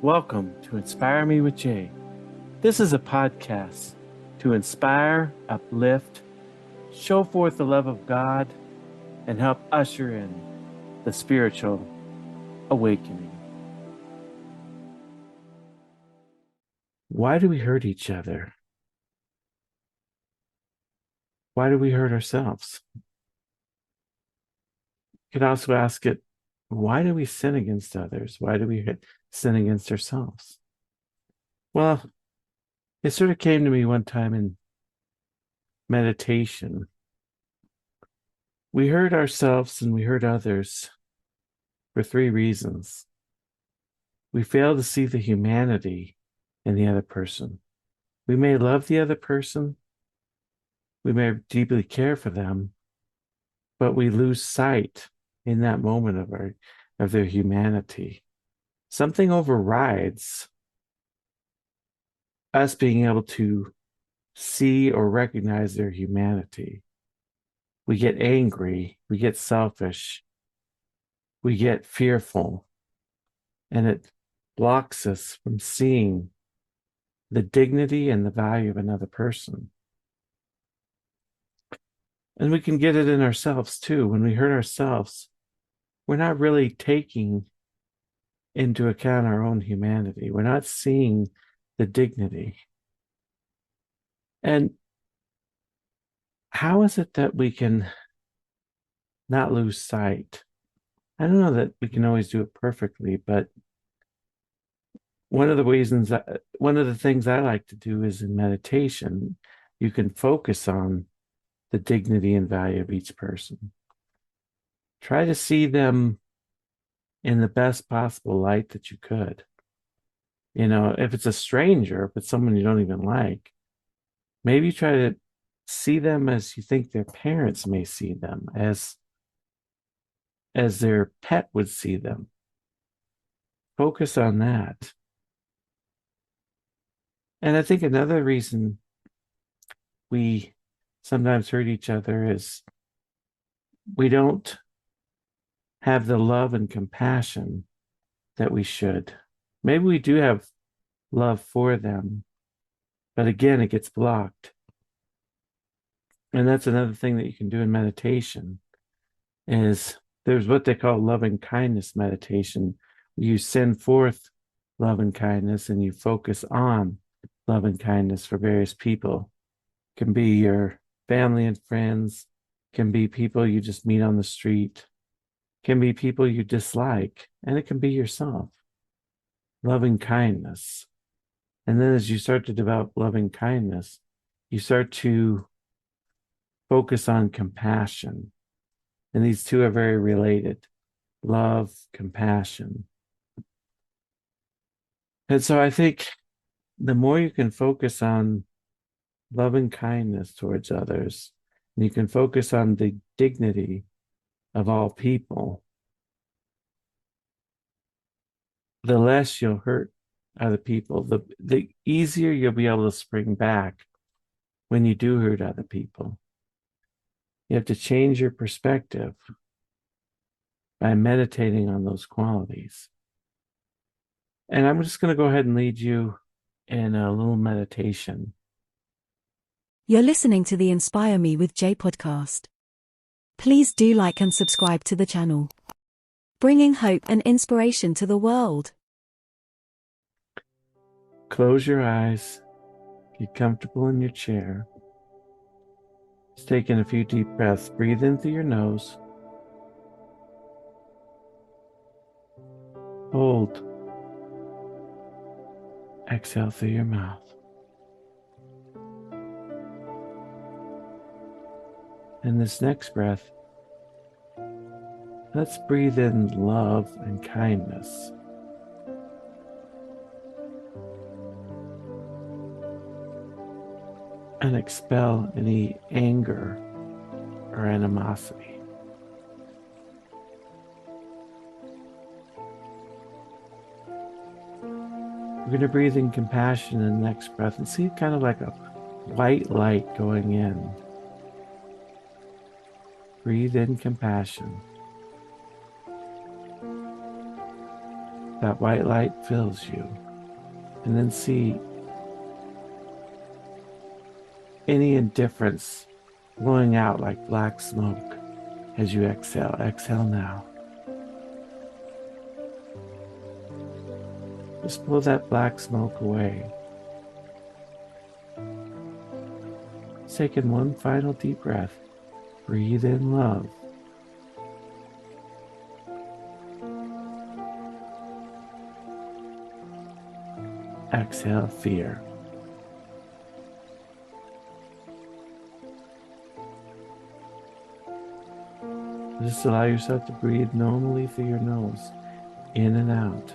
Welcome to Inspire Me with Jay. This is a podcast to inspire, uplift, show forth the love of God, and help usher in the spiritual awakening. Why do we hurt each other? Why do we hurt ourselves? You could also ask it, why do we sin against others? Why do we sin against ourselves? Well, it sort of came to me one time in meditation. We hurt ourselves and we hurt others for three reasons. We fail to see the humanity in the other person. We may love the other person, we may deeply care for them, but we lose sight in that moment of their humanity. Something overrides us being able to see or recognize their humanity. We get angry, we get selfish, we get fearful, and it blocks us from seeing the dignity and the value of another person. And we can get it in ourselves too. When we hurt ourselves, we're not really taking into account our own humanity. We're not seeing the dignity. And how is it that we can not lose sight? I don't know that we can always do it perfectly, but one of the things I like to do is in meditation, you can focus on the dignity and value of each person. Try to see them in the best possible light that you could. You know, if it's a stranger, if it's someone you don't even like, maybe try to see them as you think their parents may see them, as their pet would see them. Focus on that. And I think another reason we sometimes hurt each other is we don't have the love and compassion that we should. Maybe we do have love for them, but again, it gets blocked. And that's another thing that you can do in meditation is there's what they call loving kindness meditation. You send forth love and kindness and you focus on love and kindness for various people. It can be your family and friends, can be people you just meet on the street, can be people you dislike, and it can be yourself. Loving kindness. And then as you start to develop loving kindness, you start to focus on compassion. And these two are very related. Love, compassion. And so I think the more you can focus on loving kindness towards others, and you can focus on the dignity of all people, the less you'll hurt other people, the easier you'll be able to spring back when you do hurt other people. You have to change your perspective by meditating on those qualities. And I'm just going to go ahead and lead you in a little meditation. You're listening to the Inspire Me with Jay podcast. Please do like and subscribe to the channel, bringing hope and inspiration to the world. Close your eyes, get comfortable in your chair. Just take in a few deep breaths. Breathe in through your nose. Hold. Exhale through your mouth. In this next breath, let's breathe in love and kindness. And expel any anger or animosity. We're going to breathe in compassion in the next breath and see kind of like a white light going in. Breathe in compassion. that white light fills you, and then see any indifference blowing out like black smoke as you exhale. Exhale now. Just blow that black smoke away. Take in one final deep breath. Breathe in love. Exhale fear. Just allow yourself to breathe normally through your nose, in and out.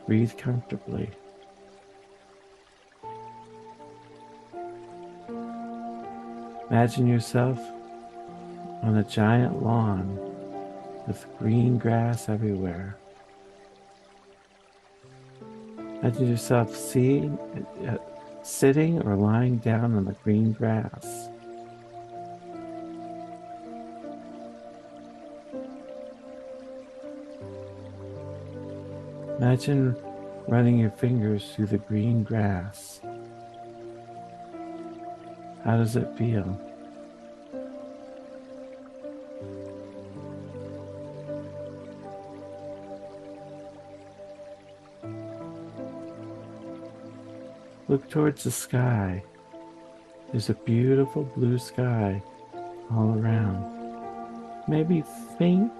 Breathe comfortably. Imagine yourself on a giant lawn with green grass everywhere. Imagine yourself sitting or lying down on the green grass. Imagine running your fingers through the green grass. How does it feel? Look towards the sky. There's a beautiful blue sky all around. Maybe faint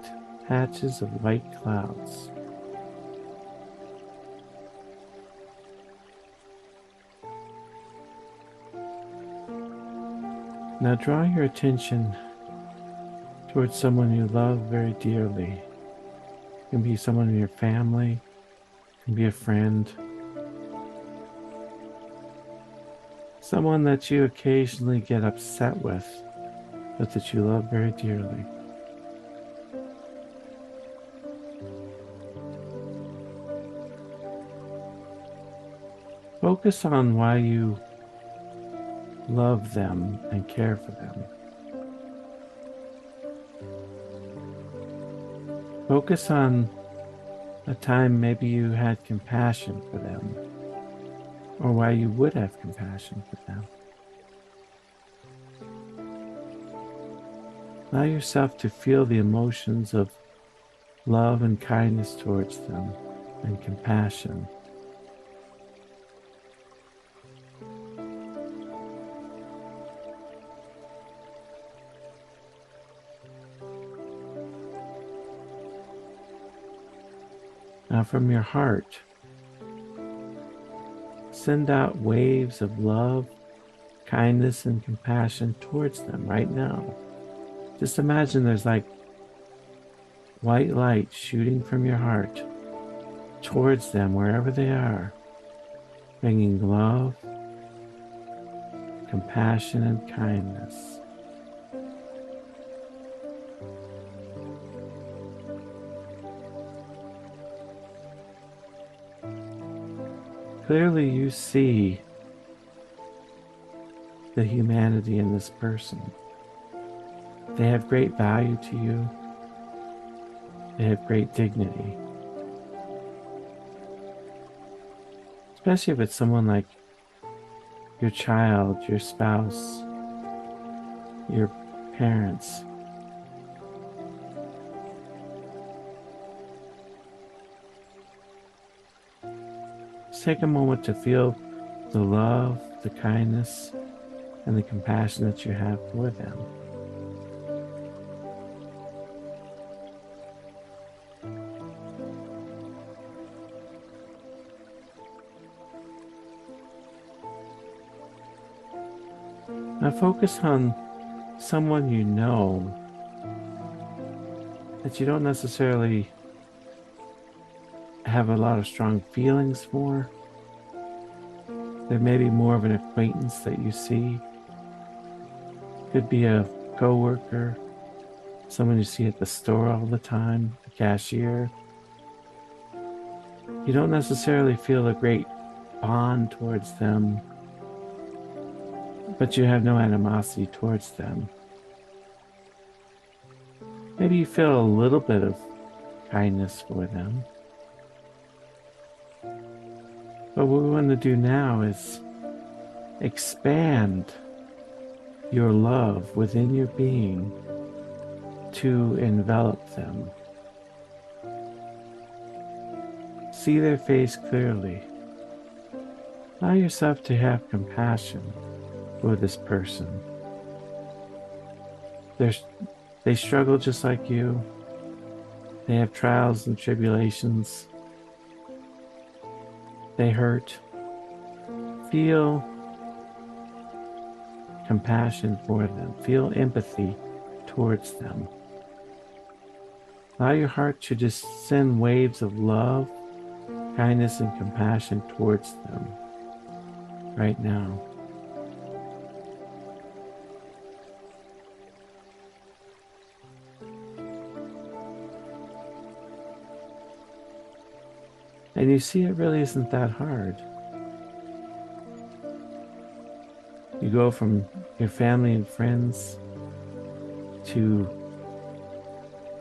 patches of white clouds. Now draw your attention towards someone you love very dearly. It can be someone in your family, it can be a friend, someone that you occasionally get upset with, but that you love very dearly. Focus on why you love them and care for them. Focus on a time maybe you had compassion for them, or why you would have compassion for them. Allow yourself to feel the emotions of love and kindness towards them and compassion. Now from your heart, send out waves of love, kindness, and compassion towards them right now. Just imagine there's like white light shooting from your heart towards them wherever they are, bringing love, compassion, and kindness. Clearly you see the humanity in this person. They have great value to you. They have great dignity. Especially if it's someone like your child, your spouse, your parents. Just take a moment to feel the love, the kindness, and the compassion that you have for them. Now focus on someone you know that you don't necessarily have a lot of strong feelings for. There may be more of an acquaintance that you see. Could be a coworker, someone you see at the store all the time, a cashier. You don't necessarily feel a great bond towards them, but you have no animosity towards them. Maybe you feel a little bit of kindness for them. But what we want to do now is expand your love within your being to envelop them. See their face clearly. Allow yourself to have compassion for this person. They struggle just like you. They have trials and tribulations. They hurt. Feel compassion for them. Feel empathy towards them. Allow your heart to just send waves of love, kindness, and compassion towards them right now. And you see, it really isn't that hard. You go from your family and friends to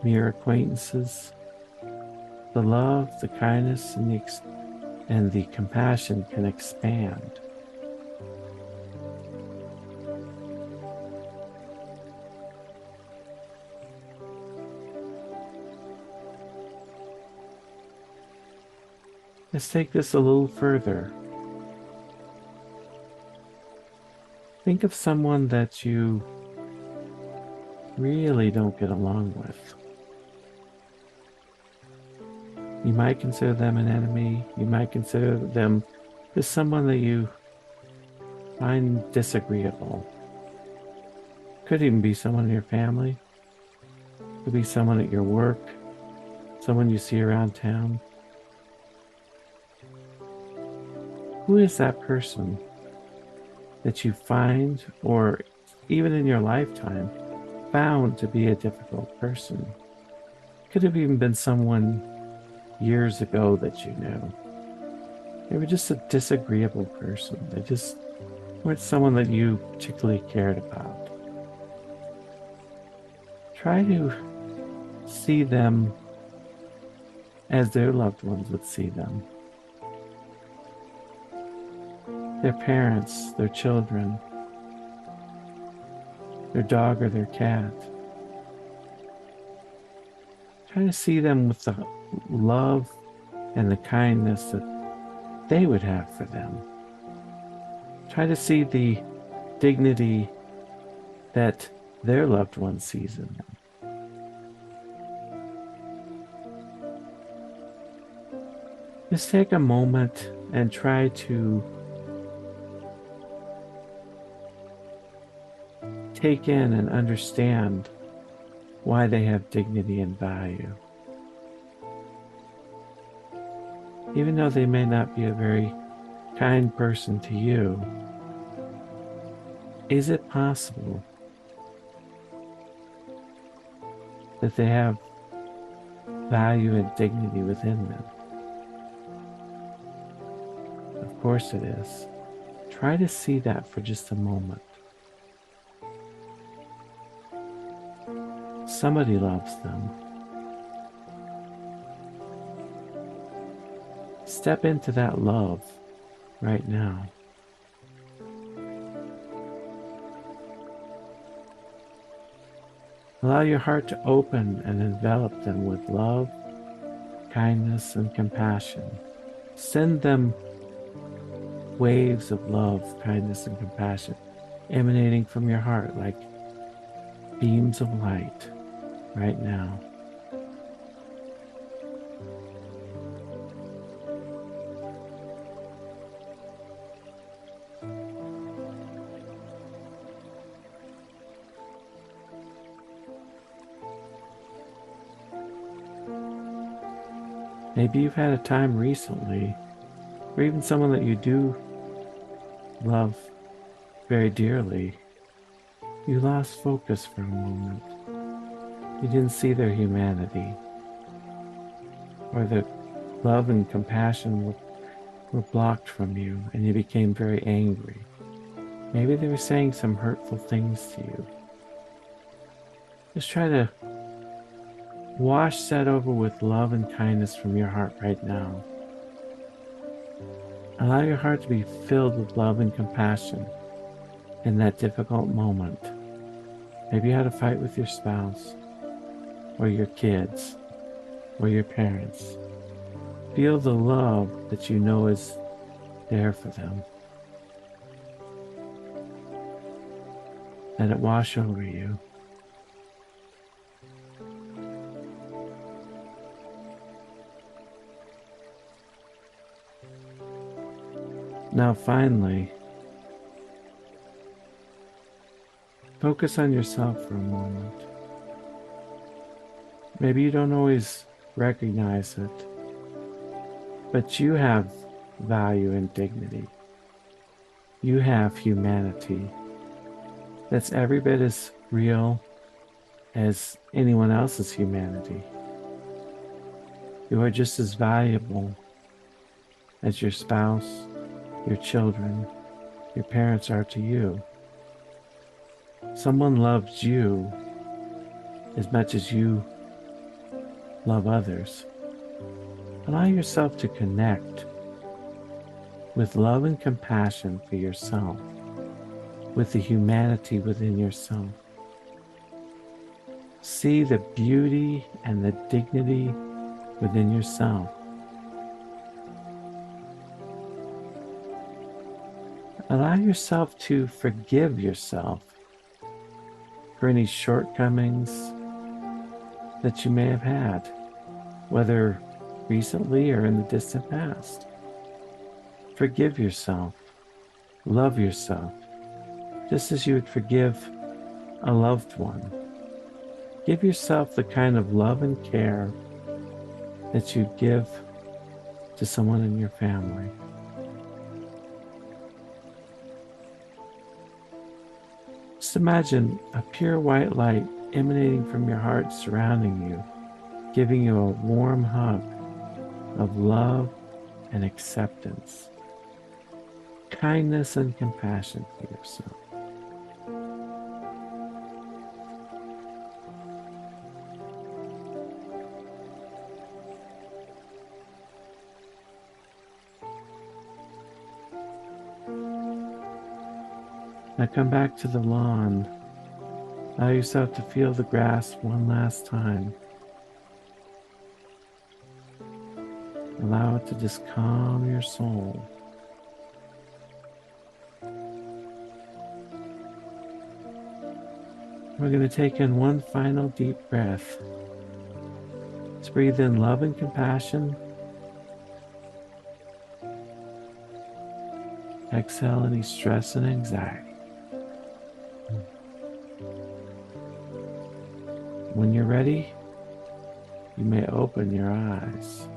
mere acquaintances. The love, the kindness, and the compassion can expand. Let's take this a little further. Think of someone that you really don't get along with. You might consider them an enemy. You might consider them just someone that you find disagreeable. Could even be someone in your family. Could be someone at your work, someone you see around town. Who is that person that you find, or even in your lifetime, found to be a difficult person? Could have even been someone years ago that you knew. They were just a disagreeable person. They just weren't someone that you particularly cared about. Try to see them as their loved ones would see them. Their parents, their children, their dog or their cat. Try to see them with the love and the kindness that they would have for them. Try to see the dignity that their loved one sees in them. Just take a moment and try to take in and understand why they have dignity and value. Even though they may not be a very kind person to you, is it possible that they have value and dignity within them? Of course it is. Try to see that for just a moment. Somebody loves them. Step into that love right now. Allow your heart to open and envelop them with love, kindness, and compassion. Send them waves of love, kindness, and compassion emanating from your heart like beams of light right now. Maybe you've had a time recently, or even someone that you do love very dearly, you lost focus for a moment. You didn't see their humanity, or the love and compassion were blocked from you, and you became very angry. Maybe they were saying some hurtful things to you. Just try to Wash that over with love and kindness from your heart right now. Allow your heart to be filled with love and compassion in that difficult moment. Maybe you had a fight with your spouse, or your kids, or your parents. Feel the love that you know is there for them. Let it wash over you. Now finally, focus on yourself for a moment. Maybe you don't always recognize it, but you have value and dignity. You have humanity that's every bit as real as anyone else's humanity. You are just as valuable as your spouse, your children, your parents are to you. Someone loves you as much as you love others. Allow yourself to connect with love and compassion for yourself, with the humanity within yourself. See the beauty and the dignity within yourself. Allow yourself to forgive yourself for any shortcomings that you may have had, whether recently or in the distant past. Forgive yourself. Love yourself, just as you would forgive a loved one. Give yourself the kind of love and care that you'd give to someone in your family. Just imagine a pure white light emanating from your heart surrounding you, giving you a warm hug of love and acceptance, kindness and compassion for yourself. Now come back to the lawn. Allow yourself to feel the grass one last time. Allow it to just calm your soul. We're going to take in one final deep breath. Let's breathe in love and compassion. Exhale any stress and anxiety. When you're ready, you may open your eyes.